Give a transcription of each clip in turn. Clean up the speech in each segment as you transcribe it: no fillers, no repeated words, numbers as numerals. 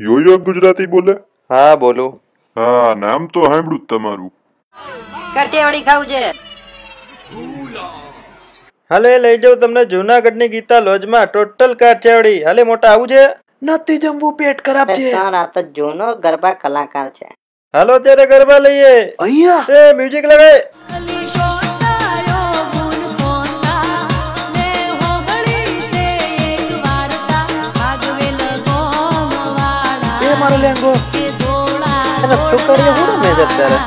Yoyo Gujarati બોલે? હા બોલું. હા, નામ તો સાંભળ્યું જ તમારું. કાઠિયાવાડી ખાવું છે. હાલે લઈ જાઉં તમને જૂનાગઢની ગીતા લોજમાં, ટોટલ કાઠિયાવાડી. હાલે મોટા આવું છે? નથી જમવું, પેટ ખરાબ છે. આ તો જૂનો ગરબા કલાકાર છે. હાલો ત્યારે ગરબા લઈએ. અહીંયા એ મ્યુઝિક લગાય. મારો લેંગો છોકરીઓ હું રમે છે અત્યારે?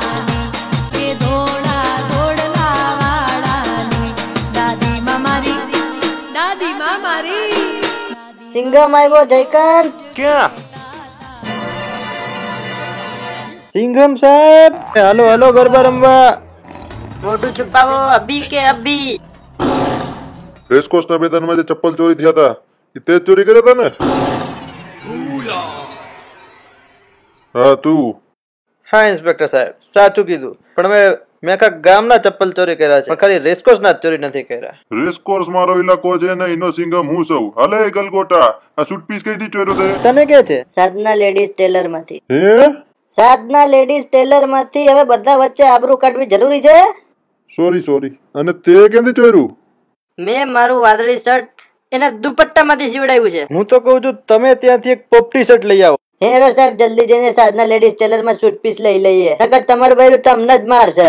સિંગમ આવ્યો જયકાંત. ક્યાં? સિંઘમ સાહેબ, હાલો હાલો ગરબા રમવા. મોઢું છુપાવો. અભી કે અભી? રેસકોર્સના મેદાનમાં જે ચપ્પલ ચોરી થયા હતા એ તે જ ચોરી કર્યા હતા ને? હા તું. હા ઇન્સ્પેક્ટર સાહેબ, સાચું કીધું. પણ મેં આખા ગામના ચપ્પલ ચોરી કર્યા છે, પણ ખાલી રેસકોર્સના જ ચોરી નથી કર્યા. રેસકોર્સ મારો ઇલાકો છે ને એનો સિંગમ હું સૌ. હાલે ગલગોટા, આ સૂટ પીસ કઈ થી ચોર્યો તે? તને કે છે? સાધના લેડીઝ ટેલર માંથી. હે? સાધના લેડીઝ ટેલર માંથી. હવે બધા વચ્ચે આબરૂ કાઢવી જરૂરી છે? સોરી. અને તે ક્યાંથી ચોર્યું? મેં મારું વાદળી શર્ટ એના દુપટ્ટા માંથી સીવડાવ્યું છે. હું તો કઉ છું તમે ત્યાંથી એક પોપટી શર્ટ લઈ આવો. હેરો સાહેબ, જલ્દી જઈને સાધના લેડીઝ ટેલર માં સૂટ પીસ લઈ લઈએ, નકર તમારું બૈરું તમને જ મારશે.